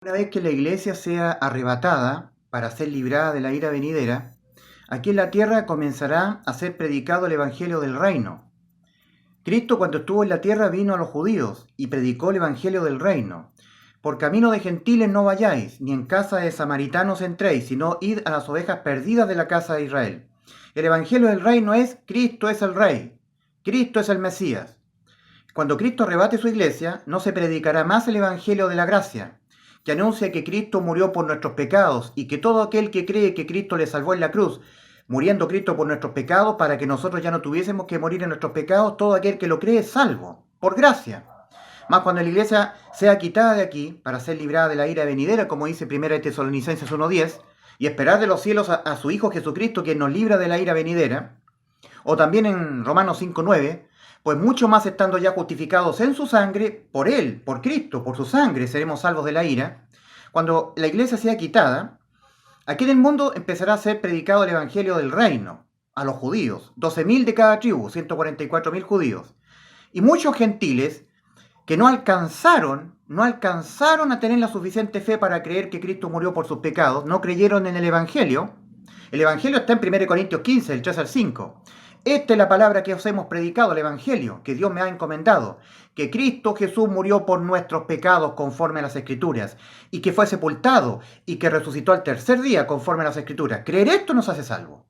Una vez que la iglesia sea arrebatada para ser librada de la ira venidera, aquí en la tierra comenzará a ser predicado el evangelio del reino. Cristo, cuando estuvo en la tierra, vino a los judíos y predicó el evangelio del reino. Por camino de gentiles no vayáis, ni en casa de samaritanos entréis, sino id a las ovejas perdidas de la casa de Israel. El evangelio del reino es: Cristo es el rey, Cristo es el Mesías. Cuando Cristo arrebate su iglesia, no se predicará más el evangelio de la gracia, que anuncia que Cristo murió por nuestros pecados y que todo aquel que cree que Cristo le salvó en la cruz, muriendo Cristo por nuestros pecados para que nosotros ya no tuviésemos que morir en nuestros pecados, todo aquel que lo cree es salvo, por gracia. Más cuando la iglesia sea quitada de aquí para ser librada de la ira venidera, como dice 1 Tesalonicenses 1:10, y esperar de los cielos a su Hijo Jesucristo, quien nos libra de la ira venidera, o también en Romanos 5:9, pues mucho más estando ya justificados en su sangre, por Él, por Cristo, por su sangre, seremos salvos de la ira. Cuando la iglesia sea quitada, aquí en el mundo empezará a ser predicado el evangelio del reino a los judíos, 12.000 de cada tribu, 144.000 judíos, y muchos gentiles que no alcanzaron a tener la suficiente fe para creer que Cristo murió por sus pecados, no creyeron en el evangelio. El evangelio está en 1 Corintios 15, del 3 al 5. Esta es la palabra que os hemos predicado, el evangelio, que Dios me ha encomendado, que Cristo Jesús murió por nuestros pecados conforme a las Escrituras, y que fue sepultado, y que resucitó al tercer día conforme a las Escrituras. Creer esto nos hace salvos.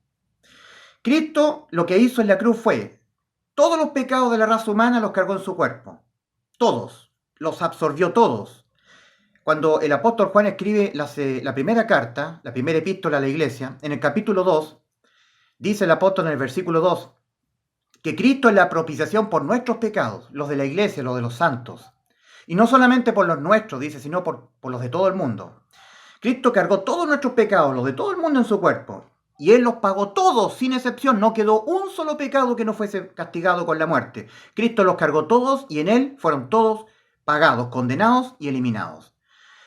Cristo lo que hizo en la cruz fue: todos los pecados de la raza humana los cargó en su cuerpo. Todos. Los absorbió todos. Cuando el apóstol Juan escribe la primera carta, la primera epístola a la iglesia, en el capítulo 2, dice el apóstol en el versículo 2, que Cristo es la propiciación por nuestros pecados, los de la iglesia, los de los santos. Y no solamente por los nuestros, dice, sino por los de todo el mundo. Cristo cargó todos nuestros pecados, los de todo el mundo en su cuerpo. Y Él los pagó todos, sin excepción. No quedó un solo pecado que no fuese castigado con la muerte. Cristo los cargó todos y en Él fueron todos pagados, condenados y eliminados.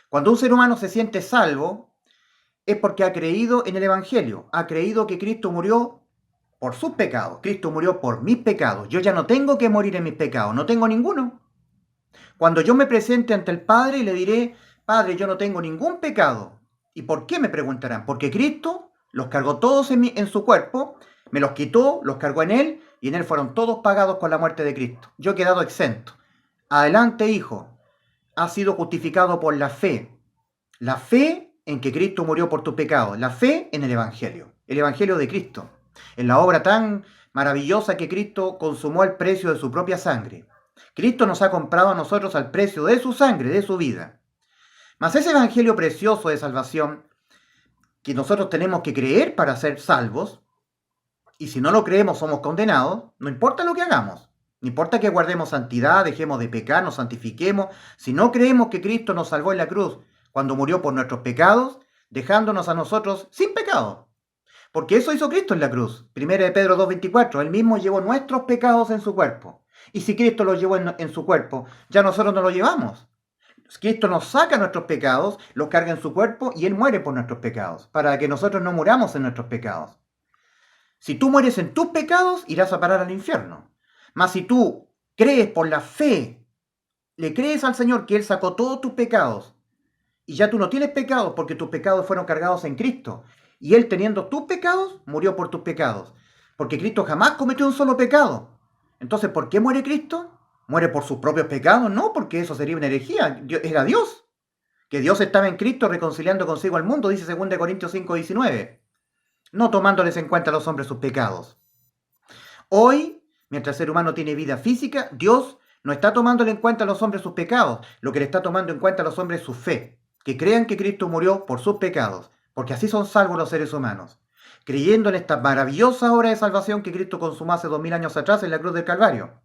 Cuando un ser humano se siente salvo, es porque ha creído en el Evangelio, ha creído que Cristo murió por sus pecados, Cristo murió por mis pecados. Yo ya no tengo que morir en mis pecados, no tengo ninguno. Cuando yo me presente ante el Padre, le diré: Padre, yo no tengo ningún pecado. ¿Y por qué?, me preguntarán. Porque Cristo los cargó todos en su cuerpo, me los quitó, los cargó en Él, y en Él fueron todos pagados con la muerte de Cristo. Yo he quedado exento. Adelante, hijo. Has sido justificado por la fe. La fe en que Cristo murió por tus pecados. La fe en el Evangelio de Cristo. En la obra tan maravillosa que Cristo consumó al precio de su propia sangre. Cristo nos ha comprado a nosotros al precio de su sangre, de su vida. Mas ese evangelio precioso de salvación que nosotros tenemos que creer para ser salvos, y si no lo creemos somos condenados, no importa lo que hagamos. No importa que guardemos santidad, dejemos de pecar, nos santifiquemos. Si no creemos que Cristo nos salvó en la cruz cuando murió por nuestros pecados, dejándonos a nosotros sin pecado. Porque eso hizo Cristo en la cruz. 1 de Pedro 2:24. Él mismo llevó nuestros pecados en su cuerpo. Y si Cristo los llevó en su cuerpo, ya nosotros no los llevamos. Cristo nos saca nuestros pecados, los carga en su cuerpo y Él muere por nuestros pecados, para que nosotros no muramos en nuestros pecados. Si tú mueres en tus pecados, irás a parar al infierno. Mas si tú crees por la fe, le crees al Señor que Él sacó todos tus pecados, y ya tú no tienes pecados porque tus pecados fueron cargados en Cristo, y Él, teniendo tus pecados, murió por tus pecados, porque Cristo jamás cometió un solo pecado. Entonces, ¿por qué muere Cristo? ¿Muere por sus propios pecados? No, porque eso sería una herejía. Era Dios. Que Dios estaba en Cristo reconciliando consigo al mundo, dice 2 Corintios 5:19. No tomándoles en cuenta a los hombres sus pecados. Hoy, mientras el ser humano tiene vida física, Dios no está tomándole en cuenta a los hombres sus pecados. Lo que le está tomando en cuenta a los hombres es su fe. Que crean que Cristo murió por sus pecados, porque así son salvos los seres humanos. Creyendo en esta maravillosa obra de salvación que Cristo consumó hace 2000 años atrás en la cruz del Calvario.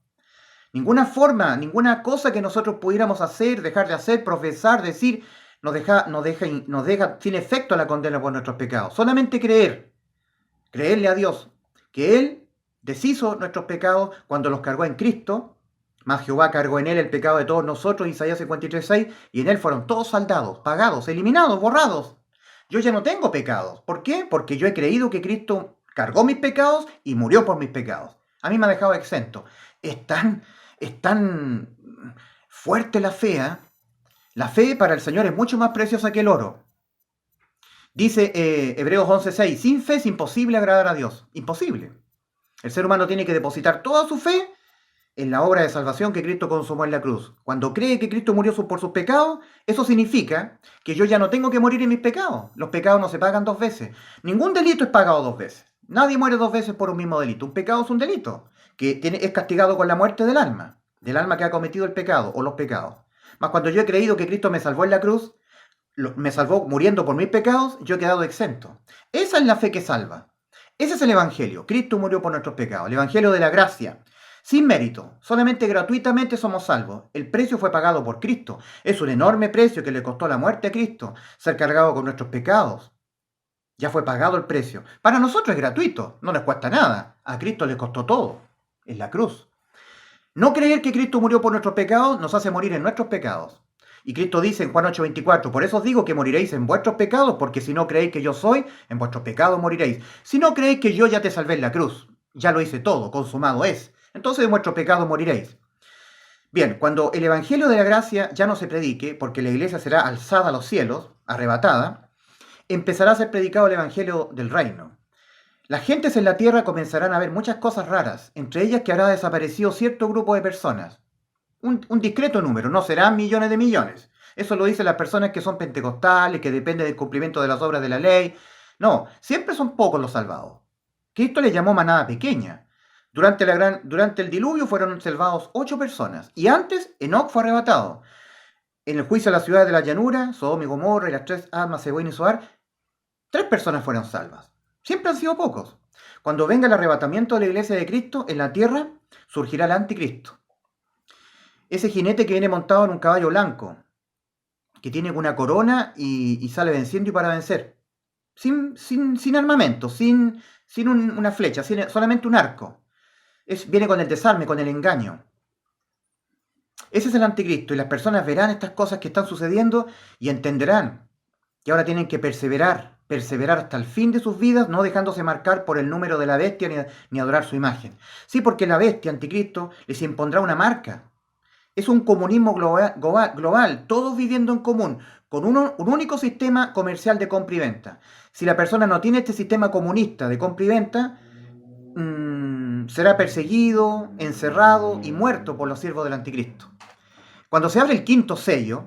Ninguna forma, ninguna cosa que nosotros pudiéramos hacer, dejar de hacer, profesar, decir, nos deja sin efecto la condena por nuestros pecados. Solamente creerle a Dios, que Él deshizo nuestros pecados cuando los cargó en Cristo. Mas Jehová cargó en Él el pecado de todos nosotros, Isaías 53:6, y en Él fueron todos saldados, pagados, eliminados, borrados. Yo ya no tengo pecados. ¿Por qué? Porque yo he creído que Cristo cargó mis pecados y murió por mis pecados. A mí me ha dejado exento. Es tan fuerte la fe, La fe para el Señor es mucho más preciosa que el oro. Dice Hebreos 11:6, sin fe es imposible agradar a Dios. Imposible. El ser humano tiene que depositar toda su fe en la obra de salvación que Cristo consumó en la cruz. Cuando cree que Cristo murió por sus pecados, eso significa que yo ya no tengo que morir en mis pecados. Los pecados no se pagan dos veces. Ningún delito es pagado dos veces. Nadie muere dos veces por un mismo delito. Un pecado es un delito, que es castigado con la muerte del alma que ha cometido el pecado o los pecados. Mas cuando yo he creído que Cristo me salvó en la cruz, me salvó muriendo por mis pecados, yo he quedado exento. Esa es la fe que salva. Ese es el Evangelio. Cristo murió por nuestros pecados. El Evangelio de la gracia. Sin mérito, solamente gratuitamente somos salvos. El precio fue pagado por Cristo. Es un enorme precio que le costó la muerte a Cristo, ser cargado con nuestros pecados. Ya fue pagado el precio. Para nosotros es gratuito, no nos cuesta nada. A Cristo le costó todo, en la cruz. No creer que Cristo murió por nuestros pecados nos hace morir en nuestros pecados. Y Cristo dice en Juan 8:24, por eso os digo que moriréis en vuestros pecados, porque si no creéis que yo soy, en vuestros pecados moriréis. Si no creéis que yo ya te salvé en la cruz, ya lo hice todo, consumado es. Entonces de vuestros pecados moriréis. Bien, cuando el Evangelio de la gracia ya no se predique, porque la iglesia será alzada a los cielos, arrebatada, empezará a ser predicado el Evangelio del reino. Las gentes en la tierra comenzarán a ver muchas cosas raras, entre ellas que habrá desaparecido cierto grupo de personas. Un discreto número, no serán millones de millones. Eso lo dicen las personas que son pentecostales, que dependen del cumplimiento de las obras de la ley. No, siempre son pocos los salvados. Cristo les llamó manada pequeña. Durante el diluvio fueron salvados 8 personas. Y antes, Enoc fue arrebatado. En el juicio de la ciudad de la llanura, Sodoma y Gomorra y las 3 almas, Seboín y Zoar, 3 personas fueron salvas. Siempre han sido pocos. Cuando venga el arrebatamiento de la iglesia de Cristo, en la tierra surgirá el anticristo. Ese jinete que viene montado en un caballo blanco, que tiene una corona y sale venciendo y para vencer. Sin armamento, sin una flecha, solamente un arco. Viene con el desarme, con el engaño. Ese es el anticristo y las personas verán estas cosas que están sucediendo y entenderán que ahora tienen que perseverar hasta el fin de sus vidas, no dejándose marcar por el número de la bestia ni adorar su imagen. Sí, porque la bestia, anticristo, les impondrá una marca. Es un comunismo global, todos viviendo en común, con un único sistema comercial de compra y venta. Si la persona no tiene este sistema comunista de compra y venta, será perseguido, encerrado y muerto por los siervos del anticristo. Cuando se abre el quinto sello,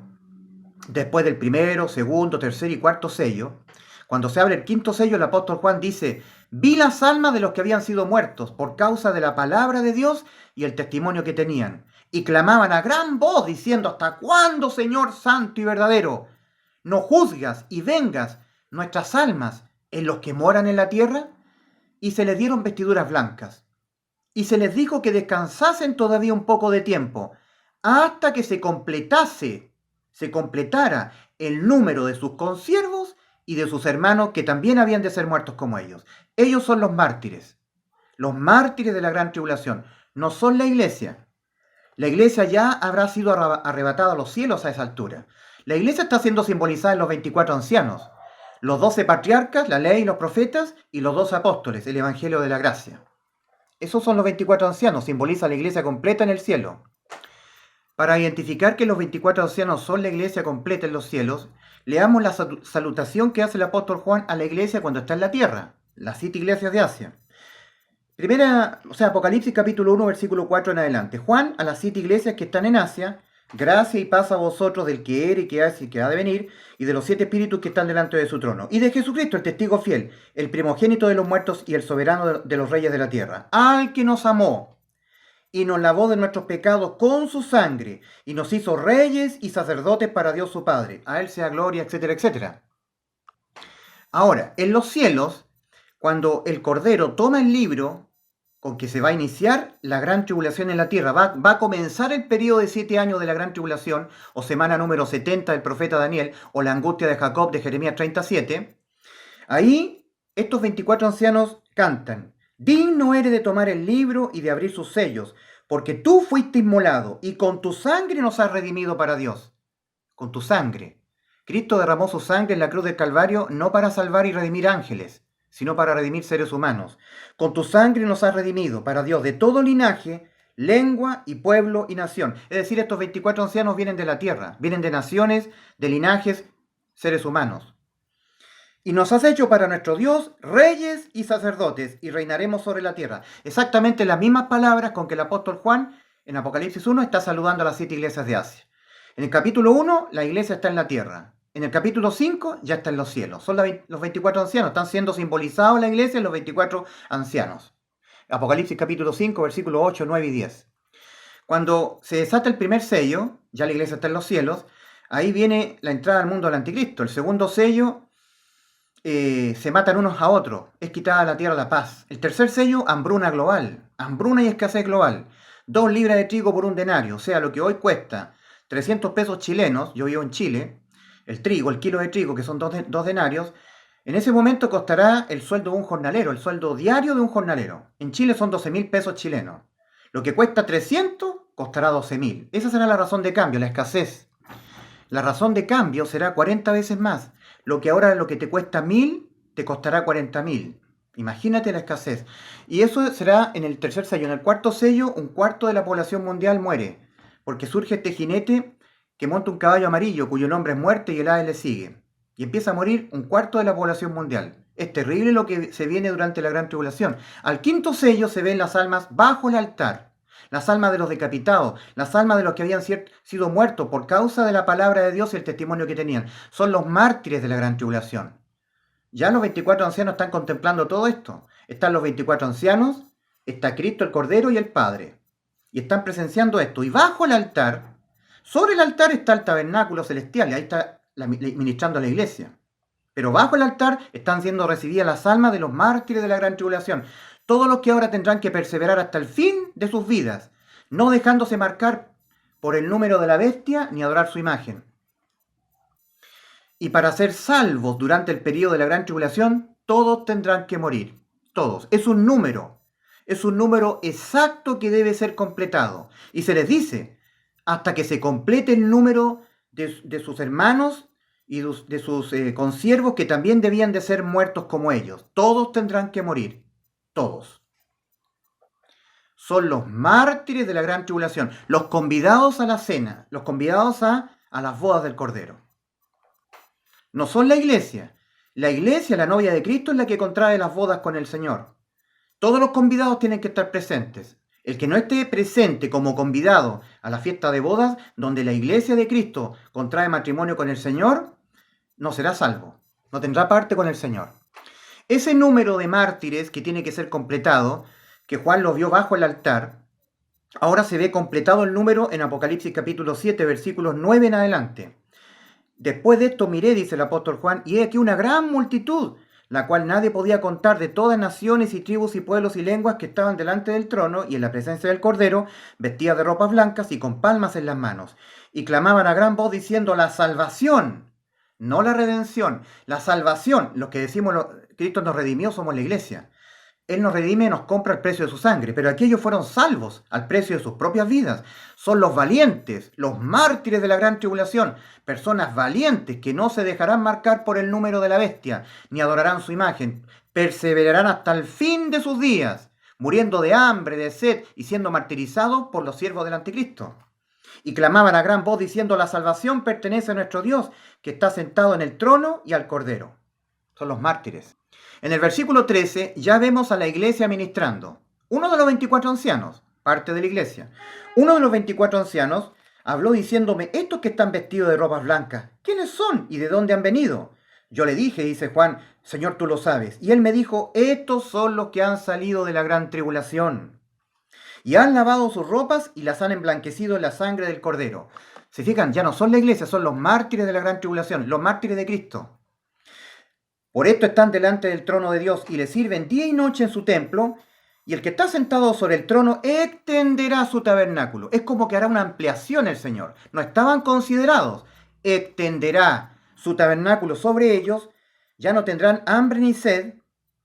después del primero, segundo, tercer y cuarto sello, cuando se abre el quinto sello, el apóstol Juan dice, vi las almas de los que habían sido muertos por causa de la palabra de Dios y el testimonio que tenían. Y clamaban a gran voz diciendo, ¿hasta cuándo, Señor santo y verdadero, no juzgas y vengas nuestras almas en los que moran en la tierra? Y se les dieron vestiduras blancas. Y se les dijo que descansasen todavía un poco de tiempo, hasta que se completara el número de sus consiervos y de sus hermanos que también habían de ser muertos como ellos. Ellos son los mártires de la gran tribulación, no son la iglesia. La iglesia ya habrá sido arrebatada a los cielos a esa altura. La iglesia está siendo simbolizada en los 24 ancianos, los 12 patriarcas, la ley y los profetas, y los 12 apóstoles, el evangelio de la gracia. Esos son los 24 ancianos, simboliza la iglesia completa en el cielo. Para identificar que los 24 ancianos son la iglesia completa en los cielos, leamos la salutación que hace el apóstol Juan a la iglesia cuando está en la tierra, las 7 iglesias de Asia. Apocalipsis capítulo 1, versículo 4 en adelante. Juan a las 7 iglesias que están en Asia, gracia y paz a vosotros del que era y que hace y que ha de venir, y de los 7 espíritus que están delante de su trono, y de Jesucristo, el testigo fiel, el primogénito de los muertos y el soberano de los reyes de la tierra, al que nos amó y nos lavó de nuestros pecados con su sangre, y nos hizo reyes y sacerdotes para Dios su Padre. A él sea gloria, etcétera, etcétera. Ahora, en los cielos, cuando el Cordero toma el libro con que se va a iniciar la gran tribulación en la tierra, va a comenzar el periodo de 7 años de la gran tribulación, o semana número 70 del profeta Daniel, o la angustia de Jacob de Jeremías 37, ahí estos 24 ancianos cantan, digno eres de tomar el libro y de abrir sus sellos, porque tú fuiste inmolado y con tu sangre nos has redimido para Dios. Con tu sangre. Cristo derramó su sangre en la cruz del Calvario no para salvar y redimir ángeles, sino para redimir seres humanos. Con tu sangre nos has redimido para Dios de todo linaje, lengua y pueblo y nación. Es decir, estos 24 ancianos vienen de la tierra, vienen de naciones, de linajes, seres humanos. Y nos has hecho para nuestro Dios reyes y sacerdotes, y reinaremos sobre la tierra. Exactamente las mismas palabras con que el apóstol Juan en Apocalipsis 1 está saludando a las 7 iglesias de Asia. En el capítulo 1, la iglesia está en la tierra. En el capítulo 5 ya está en los cielos. Son los 24 ancianos. Están siendo simbolizados en la iglesia los 24 ancianos. Apocalipsis capítulo 5, versículos 8, 9 y 10. Cuando se desata el primer sello, ya la iglesia está en los cielos, ahí viene la entrada al mundo del anticristo. El segundo sello, se matan unos a otros. Es quitada la tierra la paz. El tercer sello, hambruna global. Hambruna y escasez global. 2 libras de trigo por 1 denario. O sea, lo que hoy cuesta 300 pesos chilenos, yo vivo en Chile, el trigo, el kilo de trigo, que son 2 denarios, en ese momento costará el sueldo de un jornalero, el sueldo diario de un jornalero. En Chile son 12.000 pesos chilenos. Lo que cuesta 300 costará 12.000. Esa será la razón de cambio, la escasez. La razón de cambio será 40 veces más. Lo que ahora lo que te cuesta 1.000, te costará 40.000. Imagínate la escasez. Y eso será en el tercer sello. En el cuarto sello, 1/4 de la población mundial muere, porque surge este jinete que monta un caballo amarillo, cuyo nombre es muerte y el ave le sigue. Y empieza a morir 1/4 de la población mundial. Es terrible lo que se viene durante la gran tribulación. Al quinto sello se ven las almas bajo el altar. Las almas de los decapitados, las almas de los que habían sido muertos por causa de la palabra de Dios y el testimonio que tenían. Son los mártires de la gran tribulación. Ya los 24 ancianos están contemplando todo esto. Están los 24 ancianos, está Cristo, el Cordero y el Padre. Y están presenciando esto. Y bajo el altar, sobre el altar está el tabernáculo celestial. Y ahí está ministrando la iglesia. Pero bajo el altar están siendo recibidas las almas de los mártires de la gran tribulación. Todos los que ahora tendrán que perseverar hasta el fin de sus vidas, no dejándose marcar por el número de la bestia ni adorar su imagen. Y para ser salvos durante el periodo de la gran tribulación, todos tendrán que morir. Todos. Es un número exacto que debe ser completado. Y se les dice, hasta que se complete el número de sus hermanos y de sus consiervos que también debían de ser muertos como ellos. Todos tendrán que morir. Todos. Son los mártires de la gran tribulación, los convidados a la cena, los convidados a las bodas del Cordero. No son la iglesia. La iglesia, la novia de Cristo, es la que contrae las bodas con el Señor. Todos los convidados tienen que estar presentes. El que no esté presente como convidado a la fiesta de bodas, donde la iglesia de Cristo contrae matrimonio con el Señor, no será salvo, no tendrá parte con el Señor. Ese número de mártires que tiene que ser completado, que Juan lo vio bajo el altar, ahora se ve completado el número en Apocalipsis capítulo 7, versículos 9 en adelante. Después de esto miré, dice el apóstol Juan, y he aquí una gran multitud, la cual nadie podía contar, de todas naciones y tribus y pueblos y lenguas, que estaban delante del trono y en la presencia del Cordero, vestidas de ropas blancas y con palmas en las manos. Y clamaban a gran voz diciendo, la salvación, no la redención, la salvación. Los que decimos, Cristo nos redimió, somos la iglesia. Él nos redime y nos compra al precio de su sangre, pero aquellos fueron salvos al precio de sus propias vidas. Son los valientes, los mártires de la gran tribulación, personas valientes que no se dejarán marcar por el número de la bestia, ni adorarán su imagen, perseverarán hasta el fin de sus días, muriendo de hambre, de sed y siendo martirizados por los siervos del anticristo. Y clamaban a gran voz diciendo, la salvación pertenece a nuestro Dios, que está sentado en el trono y al Cordero. Son los mártires. En el versículo 13 ya vemos a la iglesia ministrando. Uno de los 24 ancianos, parte de la iglesia, uno de los 24 ancianos habló diciéndome, estos que están vestidos de ropas blancas, ¿quiénes son y de dónde han venido? Yo le dije, dice Juan, Señor, tú lo sabes. Y él me dijo, estos son los que han salido de la gran tribulación. Y han lavado sus ropas y las han emblanquecido en la sangre del Cordero. Se fijan, ya no son la iglesia, son los mártires de la gran tribulación, los mártires de Cristo. Por esto están delante del trono de Dios y le sirven día y noche en su templo, y el que está sentado sobre el trono extenderá su tabernáculo. Es como que hará una ampliación el Señor. No estaban considerados. Extenderá su tabernáculo sobre ellos, ya no tendrán hambre ni sed,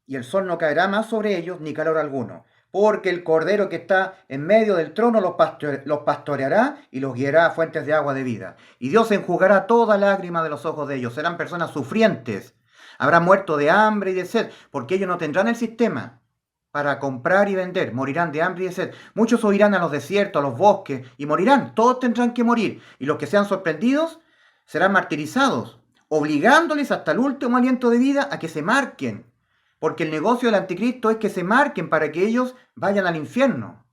y el sol no caerá más sobre ellos, ni calor alguno. Porque el Cordero que está en medio del trono los pastoreará y los guiará a fuentes de agua de vida. Y Dios enjugará toda lágrima de los ojos de ellos. Serán personas sufrientes. Habrán muerto de hambre y de sed, porque ellos no tendrán el sistema. para comprar y vender, morirán de hambre y de sed. Muchos huirán a los desiertos, a los bosques, y morirán, todos tendrán que morir. Y los que sean sorprendidos serán martirizados, obligándoles hasta el último aliento de vida a que se marquen. Porque el negocio del anticristo es que se marquen para que ellos vayan al infierno.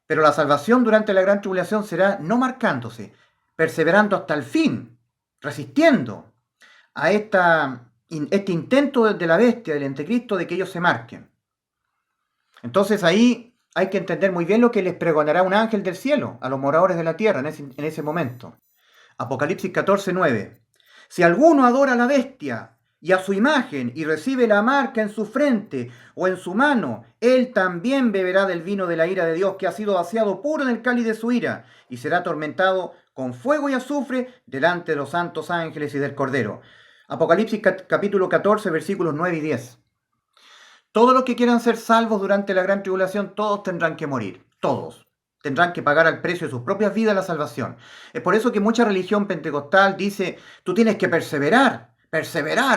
Pero la salvación durante la gran tribulación será no marcándose, perseverando hasta el fin, resistiendo a este intento de la bestia, del anticristo, de que ellos se marquen. Entonces ahí hay que entender muy bien lo que les pregonará un ángel del cielo a los moradores de la tierra en ese momento. Apocalipsis 14:9. Si alguno adora a la bestia y a su imagen y recibe la marca en su frente o en su mano, él también beberá del vino de la ira de Dios que ha sido vaciado puro en el cáliz de su ira y será atormentado con fuego y azufre delante de los santos ángeles y del Cordero. Apocalipsis capítulo 14, versículos 9 y 10. Todos los que quieran ser salvos durante la gran tribulación, todos tendrán que morir, todos. Tendrán que pagar al precio de sus propias vidas la salvación. Es por eso que mucha religión pentecostal dice, tú tienes que perseverar,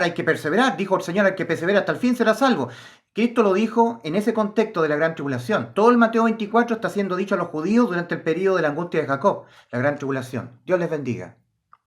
hay que perseverar. Dijo el Señor, el que persevera hasta el fin será salvo. Cristo lo dijo en ese contexto de la gran tribulación. Todo el Mateo 24 está siendo dicho a los judíos durante el periodo de la angustia de Jacob, la gran tribulación. Dios les bendiga.